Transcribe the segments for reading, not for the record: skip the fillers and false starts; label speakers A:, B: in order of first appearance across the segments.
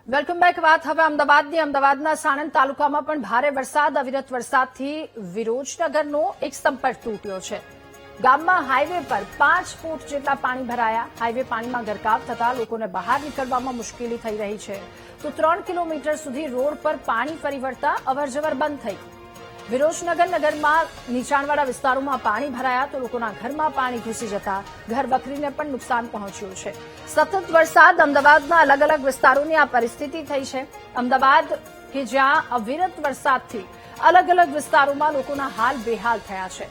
A: Welcome back. વાત હવે અમદાવાદની. અમદાવાદના સાણંદ તાલુકામાં પણ ભારે વરસાદ, અવિરત વરસાદથી વિરોચનગરનો એક સંપર્ક તૂટ્યો છે. ગામમાં હાઈવે પર 5 ફૂટ જેટલા પાણી ભરાયા. હાઈવે પાણીમાં ગરકાવ થતા લોકોને બહાર નીકળવામાં મુશ્કેલી થઈ રહી છે. તો 3 કિલોમીટર સુધી રોડ પર પાણી ફરી વળતા અવરજવર બંધ થઈ. વિરોચનગર નગરમાં નીચાણવાળા વિસ્તારોમાં પાણી ભરાયા તો લોકોના ઘરમાં પાણી ઘૂસી જતા ઘર વખરીને પણ નુકસાન પહોંચ્યું છે. સતત વરસાદ અમદાવાદના અલગ અલગ વિસ્તારોની આ પરિસ્થિતિ થઈ છે. અમદાવાદ કે જ્યાં અવિરત વરસાદથી અલગ અલગ વિસ્તારોમાં લોકોના હાલ બેહાલ થયા છે.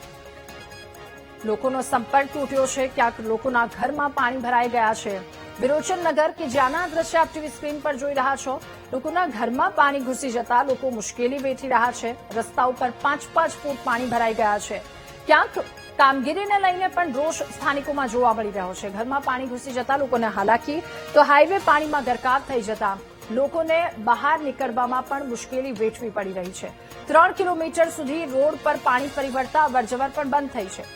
A: લોકોનો સંપર્ક તૂટ્યો છે. ક્યાંક લોકોના ઘરમાં પાણી ભરાઈ ગયા છે. વિરોચનનગર કે જ્યાંના દ્રશ્ય આપ ટીવી સ્ક્રીન પર જોઈ રહ્યા છો, લોકોના ઘરમાં પાણી ઘૂસી જતા લોકો મુશ્કેલી વેઠી રહ્યા છે. રસ્તા ઉપર 5-5 ફૂટ પાણી ભરાઈ ગયા છે. ક્યાંક કામગીરીને લઈને પણ રોષ સ્થાનિકોમાં જોવા મળી રહ્યો છે. ઘરમાં પાણી ઘૂસી જતા લોકોને હાલાકી, તો હાઈવે પાણીમાં ગરકાવ થઈ જતા લોકોને બહાર નીકળવામાં પણ મુશ્કેલી વેઠવી પડી રહી છે. 3 કિલોમીટર સુધી રોડ પર પાણી ફરી વળતા અવરજવર પણ બંધ થઈ છે.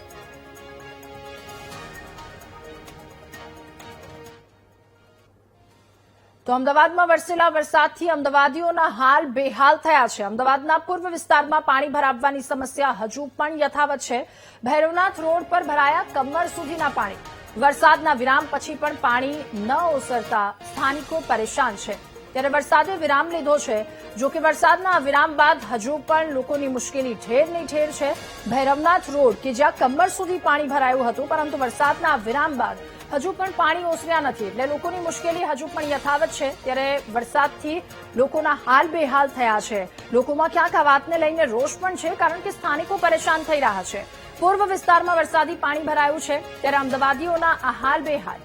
A: તો અમદાવાદમાં વરસેલા વરસાદથી અમદાવાદીઓના હાલ બેહાલ થયા છે. અમદાવાદના પૂર્વ વિસ્તારમાં પાણી ભરાવવાની સમસ્યા હજુ પણ યથાવત છે. ભૈરવનાથ રોડ પર ભરાયા કમર સુધીના પાણી. વરસાદના વિરામ પછી પણ પાણી ન ઓસરતા સ્થાનિકો પરેશાન છે. ત્યારે વરસાદે વિરામ લીધો છે. જો કે વરસાદના વિરામ બાદ હજુ પણ લોકોની મુશ્કેલી ઠેરની ઠેર છે. ભૈરવનાથ રોડ કે જ્યાં કમર સુધી પાણી ભરાયું હતું, પરંતુ વરસાદના વિરામ બાદ હજુ પણ પાણી ઓસર્યા નથી, એટલે લોકોની મુશ્કેલી હજુ પણ યથાવત છે. ત્યારે વરસાદથી લોકોના હાલ બેહાલ થયા છે. લોકોમાં ક્યાંક આ વાતને લઈને રોષ પણ છે, કારણ કે સ્થાનિકો પરેશાન થઈ રહ્યા છે. પૂર્વ વિસ્તારમાં વરસાદી પાણી ભરાયું છે, ત્યારે અમદાવાદીઓના આ હાલ બેહાલ.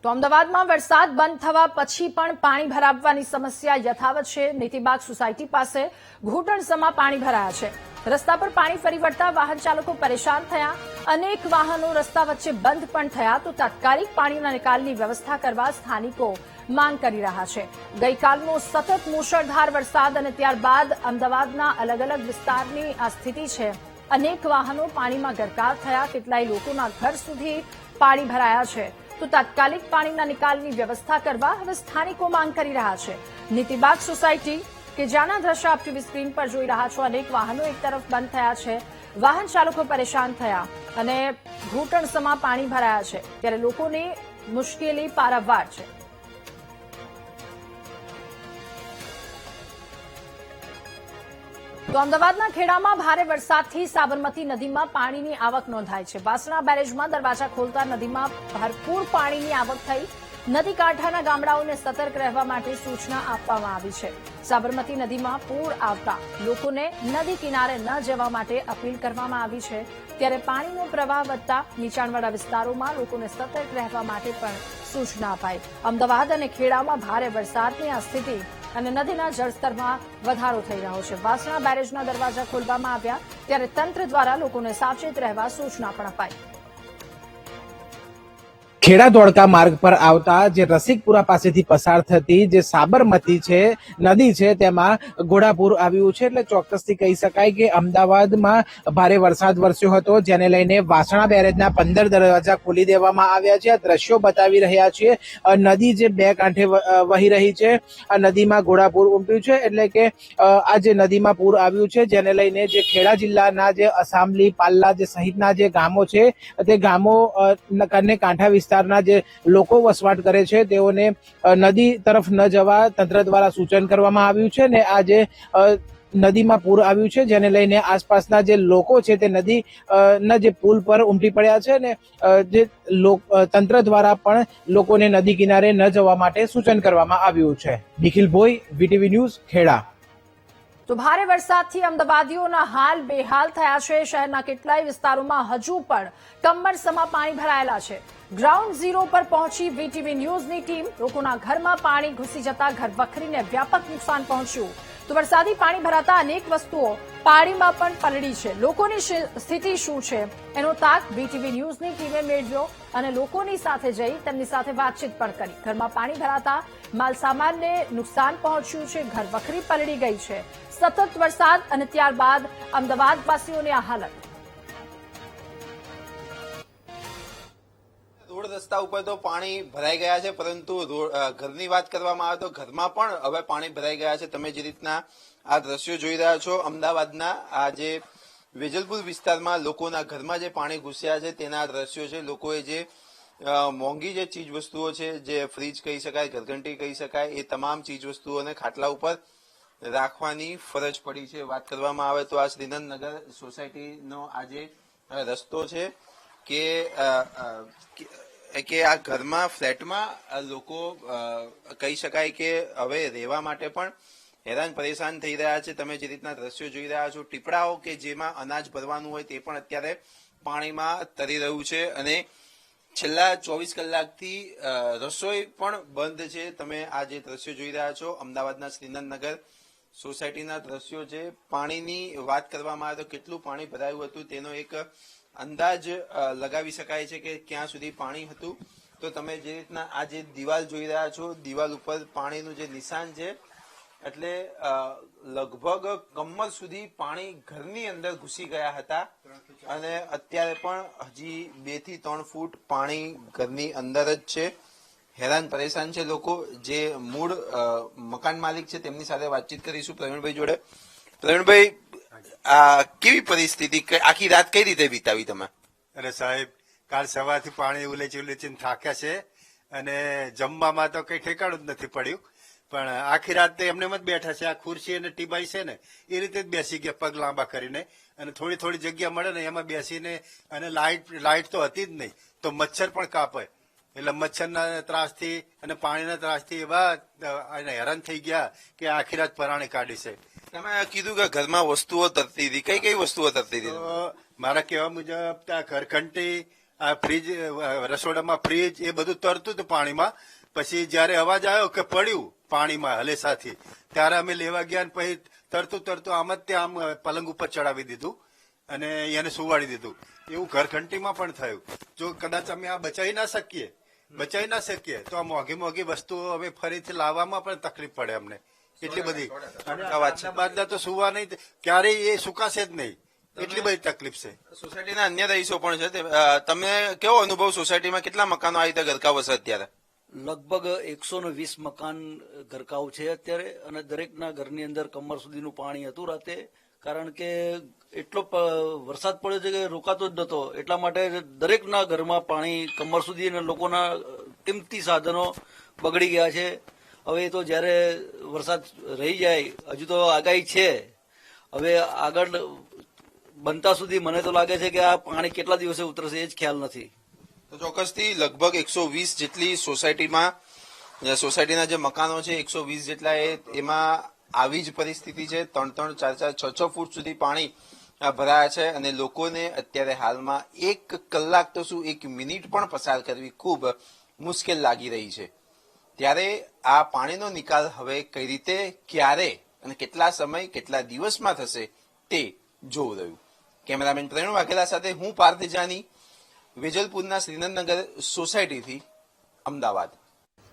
A: તો અમદાવાદમાં વરસાદ બંધ થવા પછી પણ પાણી ભરાવવાની સમસ્યા યથાવત છે. નીતિબાગ સોસાયટી પાસે ઘૂંટણસમાં પાણી ભરાયા છે. રસ્તા પર પાણી ફરી વળતા વાહન ચાલકો પરેશાન થયા. અનેક વાહનો રસ્તા વચ્ચે બંધ પણ થયા. તો તાત્કાલિક પાણીના નિકાલની વ્યવસ્થા કરવા સ્થાનિકો માંગ કરી રહ્યા છે. ગઈકાલનો સતત મુશળધાર વરસાદ અને ત્યારબાદ અમદાવાદના અલગ અલગ વિસ્તારની આ સ્થિતિ છે. અનેક વાહનો પાણીમાં ગરકાવ થયા. કેટલાય લોકોના ઘર સુધી પાણી ભરાયા છે. તો તાત્કાલિક પાણીના નિકાલની વ્યવસ્થા કરવા હવે સ્થાનિકો માંગ કરી રહ્યા છે. નીતિબાગ સોસાયટી કે જ્યાંના દ્રશ્ય આપ ટીવી સ્ક્રીન પર જોઈ રહ્યા છો, અનેક વાહનો એક તરફ બંધ થયા છે. વાહન ચાલકો પરેશાન થયા અને ઘૂંટણસમાં પાણી ભરાયા છે. ત્યારે લોકોની મુશ્કેલી પારાવાર છે. તો અમદાવાદના ખેડામાં ભારે વરસાદથી સાબરમતી નદીમાં પાણીની આવક નોંધાઈ છે. વાસણા બેરેજમાં દરવાજા ખોલતા નદીમાં ભરપૂર પાણીની આવક થઈ. નદી કાંઠાના ગામડાઓને સતર્ક રહેવા માટે સૂચના આપવામાં આવી છે. સાબરમતી નદીમાં પૂર આવતા લોકોને નદી કિનારે ન જવા માટે અપીલ કરવામાં આવી છે. ત્યારે પાણીનો પ્રવાહ વધતા નીચાણવાળા વિસ્તારોમાં લોકોને સતર્ક રહેવા માટે પણ સૂચના અપાઈ. અમદાવાદ અને ખેડામાં ભારે વરસાદની આ સ્થિતિ અને નદીના જળસ્તરમાં વધારો થઈ રહ્યો છે. વાસણા બેરેજના દરવાજા ખોલવામાં આવ્યા, ત્યારે તંત્ર દ્વારા લોકોને સાવચેત રહેવા સૂચના પણ અપાઈ.
B: ખેડા ધોળકા માર્ગ પર આવતા જે રસિકપુરા પાસેથી પસાર થતી જે સાબરમતી છે નદી છે, તેમાં ઘોડાપૂર આવ્યું છે. એટલે ચોક્કસથી કહી શકાય કે અમદાવાદમાં ભારે વરસાદ વરસ્યો હતો, જેને લઈને વાસણા બેરેજના 15 દરવાજા ખોલી દેવામાં આવ્યા છે. આ દ્રશ્યો બતાવી રહ્યા છીએ. નદી જે બે કાંઠે વહી રહી છે, આ નદીમાં ઘોડાપૂર ઉમટ્યું છે. એટલે કે આ જે નદીમાં પૂર આવ્યું છે, જેને લઈને જે ખેડા જિલ્લાના જે અસામલી, પાલ્લા જે સહિતના જે ગામો છે, તે ગામો કાંઠા વિસ્તારના જે લોકો વસવાટ કરે છે, તેઓને નદી તરફ ન જવા તંત્ર દ્વારા સૂચન કરવામાં આવ્યું છે. ને આ જે નદીમાં પૂર આવ્યું છે, જેને લઈને આસપાસના જે લોકો છે તે નદીના જે પુલ પર ઉમટી પડ્યા છે. ને જે તંત્ર દ્વારા પણ લોકોને નદી કિનારે ન જવા માટે સૂચન કરવામાં આવ્યું છે. Nikhil Bhoi, VTV news, Kheda.
A: તો ભારે વરસાદથી અમદાવાદીઓના હાલ બેહાલ થયા છે. શહેરના કેટલાય વિસ્તારોમાં હજુ પણ કમરસમાં પાણી ભરાયેલા છે. ગ્રાઉન્ડ ઝીરો પર પહોંચી વીટીવી ન્યૂઝની ટીમ. લોકોના ઘરમાં પાણી ઘૂસી જતા ઘર વખરીને વ્યાપક નુકસાન પહોંચ્યું. તો વરસાદી પાણી ભરાતા અનેક વસ્તુઓ પાણીમાં પણ પલળી છે. લોકોની સ્થિતિ શું છે એનો તાક વીટીવી ન્યૂઝની ટીમે મેળવ્યો અને લોકોની સાથે જઈ તેમની સાથે વાતચીત પણ કરી. ઘરમાં પાણી ભરાતા માલસામાનને નુકસાન પહોંચ્યું છે. ઘર વખરી પલળી ગઈ છે. સતત વરસાદ અને ત્યારબાદ અમદાવાદવાસીઓની આ હાલત.
C: રસ્તા ઉપર તો પાણી ભરાઈ ગયા છે, પરંતુ ઘરની વાત કરવામાં આવે તો ઘરમાં પણ હવે પાણી ભરાઈ ગયા છે. તમે જે રીતના આ દ્રશ્યો જોઈ રહ્યા છો, અમદાવાદના આ જે વેજલપુર વિસ્તારમાં લોકોના ઘરમાં જે પાણી ઘૂસ્યા છે તેના દ્રશ્યો છે. લોકોએ જે મોંઘી જે ચીજ વસ્તુઓ છે, જે ફ્રીજ કહી શકાય, ઘરઘંટી કહી શકાય, એ તમામ ચીજ વસ્તુઓને ખાટલા ઉપર રાખવાની ફરજ પડી છે. વાત કરવામાં આવે તો આ શ્રીનંદનગર સોસાયટીનો આ જે રસ્તો છે કે આ ઘરમાં ફ્લેટમાં લોકો કહી શકાય કે હવે રહેવા માટે પણ હેરાન પરેશાન થઈ રહ્યા છે. તમે જે રીતના દ્રશ્યો જોઈ રહ્યા છો, ટીપડાઓ કે જેમાં અનાજ ભરવાનું હોય તે પણ અત્યારે પાણીમાં તરી રહ્યું છે અને છેલ્લા 24 કલાકથી રસોઈ પણ બંધ છે. તમે આ જે દ્રશ્યો જોઈ રહ્યા છો અમદાવાદના શ્રીનંદનગર સોસાયટીના દ્રશ્યો છે. પાણીની વાત કરવામાં આવે તો કેટલું પાણી ભરાયું હતું તેનો એક અંદાજ લગાવી શકાય છે કે ક્યાં સુધી પાણી હતું. તો તમે જે રીતના આ જે દિવાલ જોઈ રહ્યા છો, દિવાલ ઉપર પાણીનું જે નિશાન છે, એટલે લગભગ કમર સુધી પાણી ઘરની અંદર ઘૂસી ગયા હતા અને અત્યારે પણ હજી 2 થી 3 ફૂટ પાણી ઘરની અંદર જ છે. હેરાન પરેશાન છે લોકો. જે મૂળ મકાન માલિક છે તેમની સાથે વાતચીત કરીશું પ્રવીણભાઈ જોડે. પ્રવીણભાઈ, આ કેવી પરિસ્થિતિ, આખી રાત કઈ રીતે વિતાવી તમે?
D: અરે સાહેબ, કાલ સવારથી પાણી ઉલેચી ઉલેચીને થાક્યા છે અને જમવામાં તો કઈ ઠેકાણું જ નથી પડ્યું. પણ આખી રાત તો એમને જ બેઠા છે. આ ખુરશી અને ટીબાઈ છે ને એ રીતે જ બેસી ગયા પગ લાંબા કરીને, અને થોડી થોડી જગ્યા મળે ને એમાં બેસીને, અને લાઇટ તો હતી જ નહીં, તો મચ્છર પણ કાપે. એટલે મચ્છરના ત્રાસથી અને પાણીના ત્રાસથી એવા હેરાન થઈ ગયા કે આખી રાત પરાણે કાઢી છે.
C: તમે કીધું કે ઘરમાં વસ્તુઓ તરતી હતી, કઈ કઈ વસ્તુઓ તરતી હતી?
D: તો મારા કહેવા મુજબ ત્યાં ઘરઘંટી, આ ફ્રીજ, રસોડામાં ફ્રીજ, એ બધું તરતું હતું પાણીમાં. પછી જયારે અવાજ આવ્યો કે પડ્યું પાણીમાં હલેસાથી, ત્યારે અમે લેવા ગયા ને પછી તરતું તરતું આમ જ ત્યાં આમ પલંગ ઉપર ચડાવી દીધું અને એને સુવાડી દીધું. એવું ઘરઘંટીમાં પણ થયું. જો કદાચ અમે આ બચાવી ના શકીએ તો આ મોંઘી મોંઘી વસ્તુઓ અમે ફરીથી લાવવામાં પણ તકલીફ પડે અમને એટલી બધી. બાદના તો સુવા નહીં, ક્યારેય એ સુકાશે જ નહીં, એટલી બધી તકલીફ છે.
C: સોસાયટીના અન્ય રહીશો પણ છે, તમે કેવો અનુભવ? સોસાયટીમાં કેટલા મકાનો આવી રીતે ગરકાવ હશે અત્યારે?
E: લગભગ 120 મકાન ગરકાવ છે અત્યારે, અને દરેકના ઘરની અંદર કમર સુધીનું પાણી હતું રાતે. કારણ કે એટલો વરસાદ પડ્યો છે કે રોકાતો જ નતો, એટલા માટે દરેકના ઘરમાં પાણી કમર સુધી, અને લોકોના કિંમતી સાધનો બગડી ગયા છે. હવે તો જયારે વરસાદ રહી જાય, હજુ તો આગાહી છે, હવે આગળ બનતા સુધી મને તો લાગે છે કે આ પાણી કેટલા દિવસે ઉતરશે એ જ ખ્યાલ નથી.
C: તો ચોક્કસથી લગભગ 120 જેટલી સોસાયટીના જે મકાનો છે 120 જેટલા, એમાં આવી જ પરિસ્થિતિ છે. 3-3, 4-4, 6-6 ફૂટ સુધી પાણી ભરાયા છે અને લોકોને અત્યારે હાલમાં 1 કલાક તો શું 1 મિનિટ પણ પસાર કરવી ખૂબ મુશ્કેલ લાગી રહી છે. ત્યારે આ પાણીનો નિકાલ હવે કઈ રીતે, ક્યારે અને કેટલા સમય, કેટલા દિવસમાં થશે તે જોવું રહ્યું. કેમેરામેન પ્રવીણ વાઘેલા સાથે હું પાર્થ જાની, વેજલપુરના શ્રીનંદનગર સોસાયટીથી અમદાવાદ.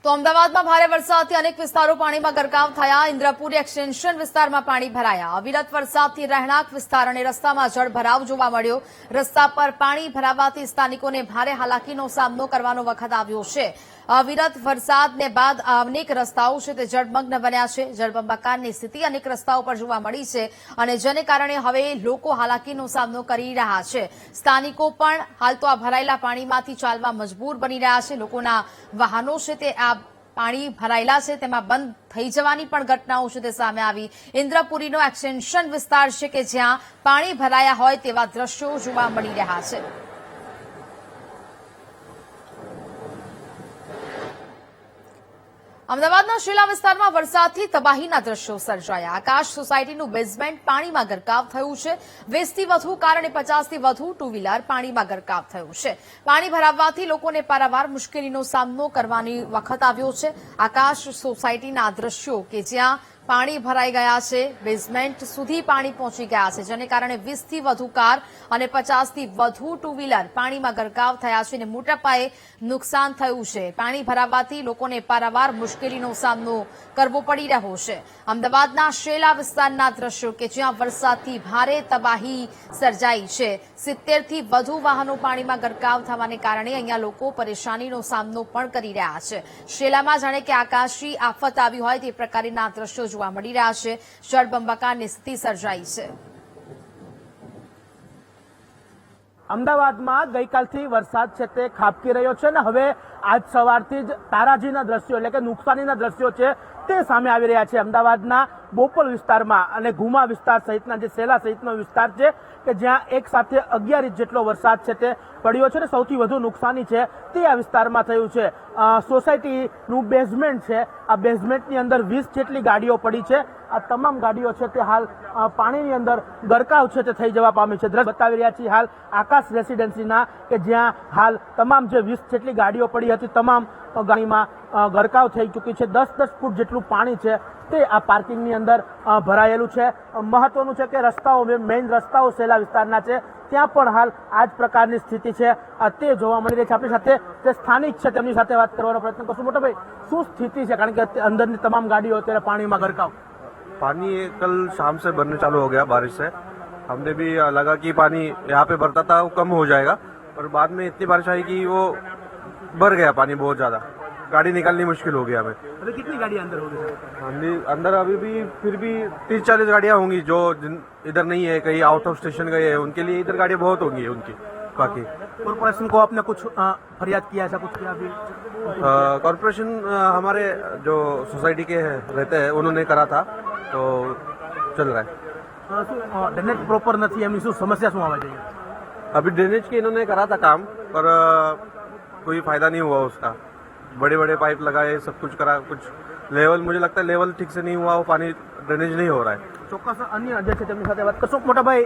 A: તો અમદાવાદમાં ભારે વરસાદથી અનેક વિસ્તારો પાણીમાં ગરકાવ થયા. ઇન્દ્રપુરી એક્સટેન્શન વિસ્તારમાં પાણી ભરાયા. અવિરત વરસાદથી રહેણાંક વિસ્તાર અને રસ્તામાં જળભરાવ જોવા મળ્યો. રસ્તા પર પાણી ભરાવાથી સ્થાનિકોને ભારે હાલાકીનો સામનો કરવાનો વખત આવ્યો છે. અવિરત વરસાદને બાદ અનેક રસ્તાઓ છે તે જળમગ્ન બન્યા છે. જળબંબાકારની સ્થિતિ અનેક રસ્તાઓ પર જોવા મળી છે અને જેને કારણે હવે લોકો હાલાકીનો સામનો કરી રહ્યા છે. સ્થાનિકો પણ હાલ તો આ ભરાયેલા પાણીમાંથી ચાલવા મજબૂર બની રહ્યા છે. લોકોના વાહનો છે તે આ પાણી ભરાયેલા છે તેમાં બંધ થઈ જવાની પણ ઘટનાઓ છે તે સામે આવી. ઇન્દ્રપુરીનો એક્સટેન્શન વિસ્તાર છે કે જ્યાં પાણી ભરાયા હોય તેવા દ્રશ્યો જોવા મળી રહ્યા છે. અમદાવાદના શીલા વિસ્તારમાં વરસાદથી તબાહીના દ્રશ્યો સર્જાયા. આકાશ સોસાયટીનું બેઝમેન્ટ પાણીમાં ગરકાવ થયું છે. 20 થી વધુ કાર અને 50 થી વધુ ટુ વ્હીલર પાણીમાં ગરકાવ થયું છે. પાણી ભરાવવાથી લોકોને પારાવાર મુશ્કેલીનો સામનો કરવાની વખત આવ્યો છે. આકાશ સોસાયટીના દ્રશ્યો કે જ્યાં પાણી ભરાઈ ગયા છે, બેઝમેન્ટ સુધી પાણી પહોંચી ગયા છે, જેને કારણે 20 થી વધુ કાર અને 50 થી વધુ ટુ વ્હીલર પાણીમાં ગરકાવ થયા છે અને મોટા પાયે નુકસાન થયું છે. પાણી ભરાવાથી લોકોને પારાવાર મુશ્કેલીનો સામનો કરવો પડી રહ્યો છે. અમદાવાદના શેલા વિસ્તારના દ્રશ્યો કે જ્યાં વરસાદથી ભારે તબાહી સર્જાઈ છે. 70 થી વધુ વાહનો પાણીમાં ગરકાવ થવાને કારણે અહીંયા લોકો પરેશાનીનો સામનો પણ કરી રહ્યા છે. શેલામાં જાણે કે આકાશી આફત આવી હોય તે પ્રકારના દ્રશ્યો જોવા મળી રહ્યા છે. જળબંબાકારની સ્થિતિ સર્જાઈ છે.
B: અમદાવાદમાં ગઈકાલથી વરસાદ છે તે ખાબકી રહ્યો છે અને હવે આજ સવારથી જ તારાજીના દ્રશ્યો એટલે કે નુકસાનીના દ્રશ્યો છે તે સામે આવી રહ્યા છે. અમદાવાદના બોપલ વિસ્તારમાં અને ગુમા વિસ્તાર સહિતના જે સેલા સહિતનો વિસ્તાર છે કે જ્યાં એક સાથે 11 ઇંચ જેટલો વરસાદ છે તે પડ્યો છે અને સૌથી વધુ નુકસાની છે તે આ વિસ્તારમાં થયું છે. સોસાયટીનું બેઝમેન્ટ છે, આ બેઝમેન્ટની અંદર 20 જેટલી ગાડીઓ પડી છે. આ તમામ ગાડીઓ છે તે હાલ પાણીની અંદર ગરકાવ છે તે થઈ જવા પામી છે. દ્રશ્ય બતાવી રહ્યા છીએ હાલ આકાશ રેસિડેન્સીના કે જ્યાં હાલ તમામ જે 20 જેટલી ગાડીઓ પડી હતી તમામ ગાડીમાં ગરકાવ થઈ ચૂકી છે. 10-10 ફૂટ જેટલું પાણી છે તે આ પાર્કિંગની અંદર ભરાયેલું છે. મહત્વનું છે કે રસ્તાઓ મેઇન રસ્તાઓ સેલા વિસ્તારના છે ત્યાં પણ હાલ આ જ પ્રકારની સ્થિતિ છે તે જોવા મળી રહી છે. આપણી સાથે જે સ્થાનિક છે તેમની સાથે વાત કરવાનો પ્રયત્ન કરશું. મોટાભાઈ, શું સ્થિતિ છે? કારણ કે અંદરની તમામ ગાડીઓ અત્યારે પાણીમાં ગરકાવ.
F: पानी कल शाम से भरने चालू हो गया बारिश से. हमने भी लगा कि पानी यहाँ पे भरता था वो कम हो जाएगा, पर बाद में इतनी बारिश आई कि वो भर गया पानी बहुत ज्यादा. गाड़ी निकालनी मुश्किल हो गया हमें.
B: अभी कितनी गाड़ी अंदर हो गई?
F: अंदर अभी भी फिर भी 30-40 गाड़ियाँ होंगी जो इधर नहीं है, कहीं आउट ऑफ स्टेशन गए हैं, उनके लिए इधर गाड़ियाँ बहुत होंगी उनकी. बाकी
B: कॉर्पोरेशन को आपने कुछ फरियाद किया, ऐसा कुछ किया अभी?
F: कॉर्पोरेशन हमारे जो सोसाइटी के रहते हैं उन्होंने करा था तो चल रहा है.
B: ड्रेनेज प्रॉपर नहीं, એમની શું સમસ્યા શું આવવા જોઈએ?
F: अभी ड्रेनेज के इन्होंने करा था काम, पर कोई फायदा नहीं हुआ उसका. बड़े बड़े पाइप लगाए, सब कुछ करा, कुछ लेवल मुझे लगता है लेवल ठीक से नहीं हुआ, वो पानी ड्रेनेज नहीं हो रहा है.
B: ચોક્કસ અન્ય જે છે તેમની સાથે વાત કરશું. મોટાભાઈ,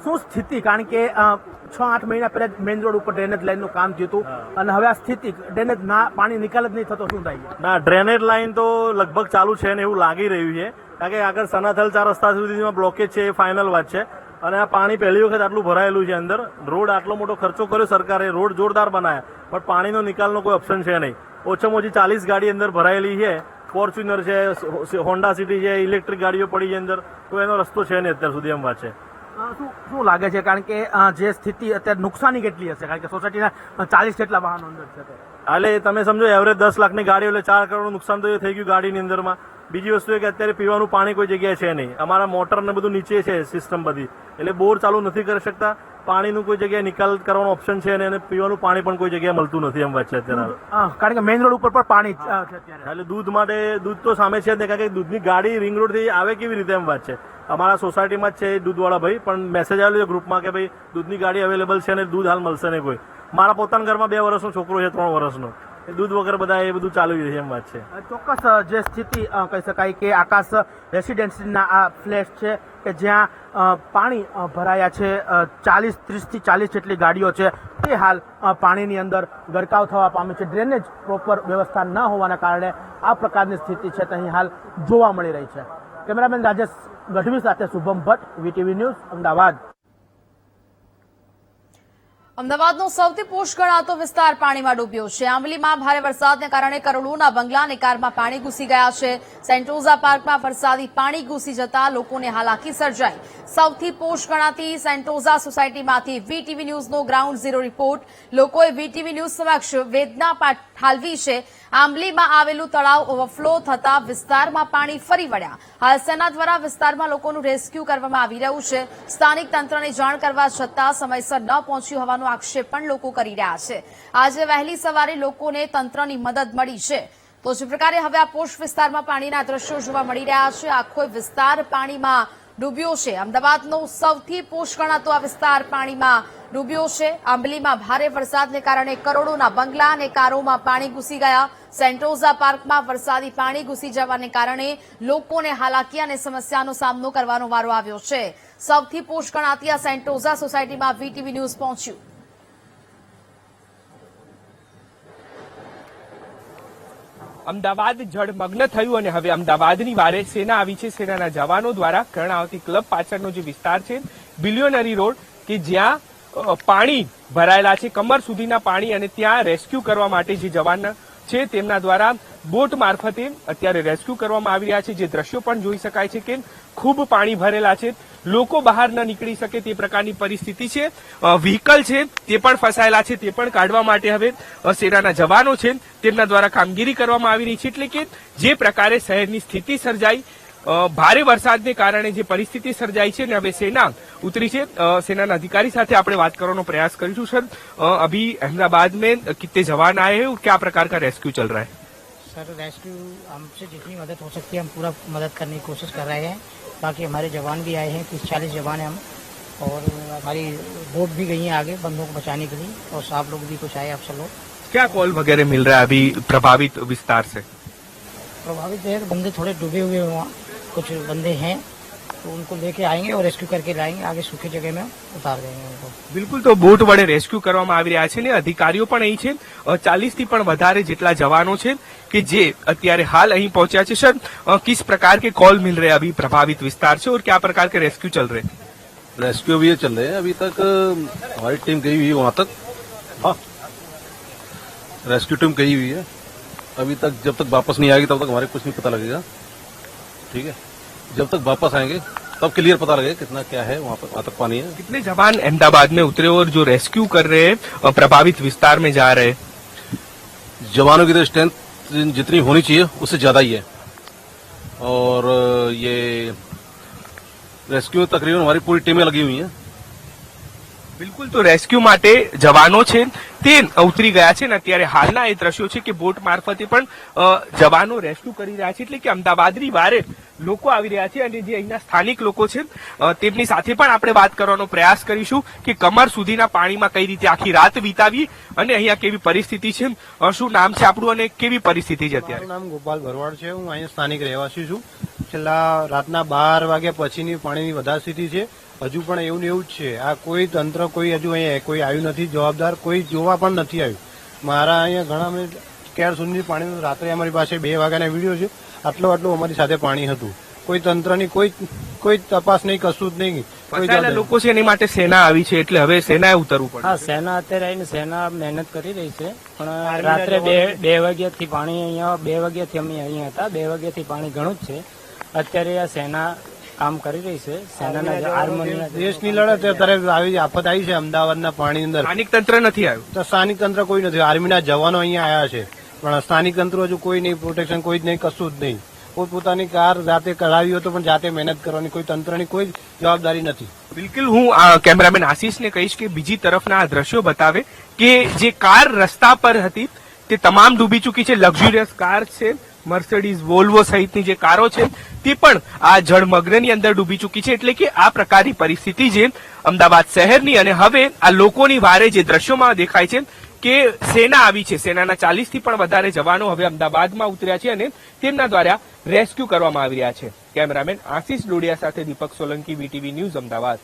B: શું સ્થિતિ? કારણ કે 6-8 મહિના પહેલા મેઇન રોડ ઉપર ડ્રેનેજ લાઈનનું કામ થયું હતું અને હવે આ સ્થિતિ ડ્રેનેજ ના પાણી નિકાલ જ નહીં થતો, શું થાય?
G: ના, ડ્રેનેજ લાઈન તો લગભગ ચાલુ છે ને એવું લાગી રહ્યું છે. કારણ કે આગળ સનાથલ 4 રસ્તા સુધીમાં બ્લોકેજ છે એ ફાઇનલ વાત છે. અને આ પાણી પહેલી વખત આટલું ભરાયેલું છે અંદર. રોડ આટલો મોટો ખર્ચો કર્યો સરકારે, રોડ જોરદાર બનાયા, પણ પાણીનો નિકાલનો કોઈ ઓપ્શન છે નહીં. ઓછામાં ઓછી 40 ગાડી અંદર ભરાયેલી છે. ફોર્ચ્યુનર છે, હોન્ડા સિટી છે, ઇલેક્ટ્રિક ગાડીઓ પડી છે અંદર, તો એનો રસ્તો છે નહીં અત્યાર સુધી એમ વાત છે.
B: શું લાગે છે? કારણ કે જે સ્થિતિ અત્યારે નુકસાની કેટલી હશે? કારણ કે સોસાયટીના 40 જેટલા વાહનો અંદર છે.
G: હાલે તમે સમજો એવરેજ 10 લાખની ગાડીઓ એટલે 4 કરોડનું નુકસાન તો એ થઈ ગયું ગાડીની અંદરમાં. બીજી વસ્તુ એ કે અત્યારે પીવાનું પાણી કોઈ જગ્યાએ છે નહીં. અમારા મોટર ને બધું નીચે છે સિસ્ટમ બધી, એટલે બોર ચાલુ નથી કરી શકતા. પાણીનું કોઈ જગ્યાએ નિકાલ કરવાનો ઓપ્શન છે અને પીવાનું પાણી પણ કોઈ જગ્યાએ મળતું નથી એમ વાત છે અત્યારે.
B: કારણ કે મેઇન રોડ ઉપર પણ પાણી છે અત્યારે.
G: એટલે દૂધ માટે દૂધ તો સામે છે જ, કારણ કે દૂધની ગાડી રિંગ રોડ થી આવે કેવી રીતે એમ વાત છે. અમારા સોસાયટીમાં જ છે દૂધવાળા ભાઈ, પણ મેસેજ આવેલો છે ગ્રુપમાં કે ભાઈ દૂધની ગાડી અવેલેબલ છે અને દૂધ હાલ મળશે નહીં કોઈ. મારા પોતાના ઘરમાં 2 વર્ષનો છોકરો છે, 3 વર્ષનો, દૂધ વગર બધા એ બધું ચાલુ છે એમ વાત છે.
B: ચોક્કસ જે સ્થિતિ કહી શકાય કે આકાશ રેસિડેન્સીના આ ફ્લેટ છે કે જ્યાં પાણી ભરાયા છે. 30 થી 40 જેટલી ગાડીઓ છે તે હાલ પાણીની અંદર ગરકાવ થવા પામી છે. ડ્રેનેજ પ્રોપર વ્યવસ્થા ન હોવાના કારણે આ પ્રકારની સ્થિતિ છે તે અહીં હાલ જોવા મળી રહી છે. કેમેરામેન રાજેશ ગઢવી સાથે શુભમ ભટ્ટ, વીટીવી ન્યૂઝ, અમદાવાદ.
A: અમદાવાદનો સૌથી પોશ ગણાતો વિસ્તાર પાણીમાં ડૂબ્યો છે. આંબલીમાં ભારે વરસાદને કારણે કરોડોના બંગલા અને કારમાં પાણી ઘૂસી ગયા છે. સેન્ટોઝા પાર્કમાં વરસાદી પાણી ઘૂસી જતા લોકોને હાલાકી સર્જાઈ. સૌથી પોશ ગણાતી સેન્ટોઝા સોસાયટીમાંથી વીટીવી ન્યૂઝનો ગ્રાઉન્ડ ઝીરો રિપોર્ટ. લોકોએ વીટીવી ન્યૂઝ સમક્ષ વેદના ઠાલવી છે. આંબલીમાં આવેલું તળાવ ઓવરફ્લો થતા વિસ્તારમાં પાણી ફરી વળ્યા. હાલ સેના દ્વારા વિસ્તારમાં લોકોનું રેસ્ક્યુ કરવામાં આવી રહ્યું છે. સ્થાનિક તંત્રને જાણ કરવા છતાં સમયસર ન પહોંચ્યું હોવાનો આક્ષેપ પણ લોકો કરી રહ્યા છે. આજે વહેલી સવારે લોકોને તંત્રની મદદ મળી છે. તો જે પ્રકારે હવે આ પોશ વિસ્તારમાં પાણીના દ્રશ્યો જોવા મળી રહ્યા છે. આખો વિસ્તાર પાણીમાં ડૂબ્યો છે. અમદાવાદનો સૌથી પોશ ગણાતો આ વિસ્તાર પાણીમાં ડૂબ્યો છે. આંબલીમાં ભારે વરસાદને કારણે કરોડોના બંગલા અને કારોમાં પાણી ઘૂસી ગયા. સેન્ટોઝા પાર્કમાં વરસાદી પાણી ઘૂસી જવાને કારણે લોકોને હાલાકી અને સમસ્યાનો સામનો કરવાનો વારો આવ્યો છે. સૌથી પોશ ગણાતી આ સેન્ટોઝા સોસાયટીમાં વીટીવી ન્યૂઝ પહોંચ્યું.
H: અમદાવાદ જળમગ્ન થયું અને હવે અમદાવાદની વારે સેના આવી છે. સેનાના જવાનો દ્વારા કર્ણાવતી ક્લબ પાછળનો જે વિસ્તાર છે, બિલિયોનરી રોડ, કે જ્યાં પાણી ભરાયેલા છે, કમર સુધીના પાણી, અને ત્યાં રેસ્ક્યુ કરવા માટે જે જવાન છે તેમના દ્વારા બોટ મારફતે અત્યારે રેસ્ક્યુ કરવામાં આવી રહ્યા છે. જે દ્રશ્યો પણ જોઈ શકાય છે કે ખૂબ પાણી ભરેલા છે, લોકો બહાર ન નીકળી શકે તે પ્રકારની પરિસ્થિતિ છે. વ્હીકલ છે તે પણ ફસાયેલા છે, તે પણ કાઢવા માટે હવે સેનાના જવાનો છે તેમના દ્વારા કામગીરી કરવામાં આવી રહી છે. એટલે કે જે પ્રકારે શહેરની સ્થિતિ સર્જાઈ, ભારે વરસાદને કારણે જે પરિસ્થિતિ સર્જાઈ છે, અને હવે સેના ઉતરી છે. સેનાના અધિકારી સાથે આપણે વાત કરવાનો प्रयास કરીશું. સર, अभी अहमदाबाद में कितने जवान आए हैं और क्या प्रकार का रेस्क्यू चल रहा है?
I: सर, रेस्क्यू हमसे जितनी मदद हो सकती है हम पूरा मदद करने की कोशिश कर रहे हैं. बाकी हमारे जवान भी आए हैं, 30-40 जवान हैं हम, और हमारी बोट भी गई हैं आगे बंदों को बचाने के लिए, और आप लोग भी कुछ आए आप सब लोग.
H: क्या कॉल वगैरह मिल रहा है अभी प्रभावित विस्तार से?
I: प्रभावित है, बंदे थोड़े डूबे हुए हैं, वहाँ कुछ बंदे हैं, तो उनको लेके आएंगे और रेस्क्यू करके लाएंगे, आगे सूखी जगह में उतार देंगे उनको.
H: બિલકુલ, તો બોટ વડે રેસ્ક્યુ કરવામાં આવી રહ્યા છે ને અધિકારીઓ પણ અહીં છે. 40 થી પણ વધારે જેટલા જવાનો છે કે જે અત્યારે હાલ અહીં પહોંચ્યા છે. સર, किस प्रकार के कॉल मिल रहे हैं अभी प्रभावित विस्तार से और क्या प्रकार के रेस्क्यू चल रहे हैं?
F: रेस्क्यू भी ये चल रहे हैं. अभी तक हमारी टीम गई हुई है वहां तक. हाँ, रेस्क्यू टीम गई हुई है. अभी तक जब तक वापस नहीं आएगी तब तक हमारे कुछ नहीं पता लगेगा. ठीक है, जब तक वापस आएंगे तब क्लियर पता लगेगा कितना क्या है वहाँ तक पानी है.
H: कितने जवान अहमदाबाद में उतरे और जो रेस्क्यू कर रहे हैं प्रभावित विस्तार में जा रहे हैं?
F: जवानों की तो स्ट्रेंथ जितनी होनी चाहिए उससे ज्यादा ही है. और ये रेस्क्यू तकरीबन हमारी पूरी टीमें लगी हुई हैं.
H: બિલકુલ, તો રેસ્ક્યુ માટે જવાનો છે તે ઉતરી ગયા છે, અને અત્યારે હાલના એ દ્રશ્યો છે કે બોટ મારફતે પણ જવાનો રેસ્ક્યુ કરી રહ્યા છે. એટલે કે અમદાવાદની વારે લોકો આવી રહ્યા છે, અને જે અહીંના સ્થાનિક લોકો છે તેમની સાથે પણ આપણે વાત કરવાનો પ્રયાસ કરીશું કે કમર સુધીના પાણીમાં કઈ રીતે આખી રાત વિતાવી અને અહીંયા કેવી પરિસ્થિતિ છે. શું નામ છે આપણું અને કેવી પરિસ્થિતિ છે અત્યારે?
J: મારું નામ ગોપાલ ભરવાડ છે. હું અહીંયા સ્થાનિક રહેવાસી છું. છેલ્લા રાતના 12 વાગ્યા પછીની પાણીની વધારે સ્થિતિ છે. હજુ પણ એવું ને એવું જ છે. આ કોઈ તંત્ર કોઈ હજુ અહીંયા કોઈ આવ્યું નથી, જવાબદાર કોઈ જોવા પણ નથી આવ્યું. મારા અહીંયા ઘણા ક્યાર સુધી પાણી, રાત્રે અમારી પાસે 2 વાગ્યાના વિડીયો છે. આટલું અમારી સાથે પાણી હતું. કોઈ તંત્રની કોઈ તપાસ નહીં, કશું જ નહીં.
H: ફસાયેલા લોકો છે એની માટે સેના આવી છે, એટલે હવે સેનાએ ઉતરવું પડે.
I: હા, સેના અત્યારે આવીને સેના મહેનત કરી રહી છે, પણ રાત્રે 2 વાગ્યાથી પાણી અહીંયા 2 વાગ્યાથી અમે અહીંયા હતા. 2 વાગ્યાથી પાણી ઘણું જ છે. અત્યારે આ સેના કામ કરી રહી છે. સેનાના આર્મીના
J: દેશની લડત અત્યારે આવી આફત આવી છે અમદાવાદના પાણી અંદર.
H: સ્થાનિક તંત્ર નથી આવ્યું,
J: તો સ્થાનિક તંત્ર કોઈ નથી. આર્મીના જવાનો અહીંયા આવ્યા છે, પણ સ્થાનિક તંત્ર હજુ કોઈ નહીં, પ્રોટેક્શન કોઈ જ નહીં, કશું જ નહીં. પોતપોતાની કાર જાતે કરાવી હોય તો પણ જાતે મહેનત કરવાની, કોઈ તંત્રની કોઈ જવાબદારી નથી.
H: બિલકુલ, હું કેમેરામેન આશીષને કહીશ કે બીજી તરફના આ દ્રશ્યો બતાવે કે જે કાર રસ્તા પર હતી તે તમામ ડૂબી ચૂકી છે. લક્ઝુરિયસ કાર છે, મર્સિડીઝ, વોલ્વો સહિતની જે કારો છે તે પણ આ જળમગ્નની અંદર ડૂબી ચૂકી છે. એટલે કે આ પ્રકારની પરિસ્થિતિ છે અમદાવાદ શહેરની. અને હવે આ લોકોની વારે જે દ્રશ્યોમાં દેખાય છે કે સેના આવી છે. સેનાના 40 થી પણ વધારે જવાનો હવે અમદાવાદમાં ઉતર્યા છે અને તેમના દ્વારા રેસ્ક્યુ કરવામાં આવી રહ્યા છે. કેમેરામેન આશીષ ડોડિયા સાથે દીપક સોલંકી, વીટીવી ન્યૂઝ, અમદાવાદ.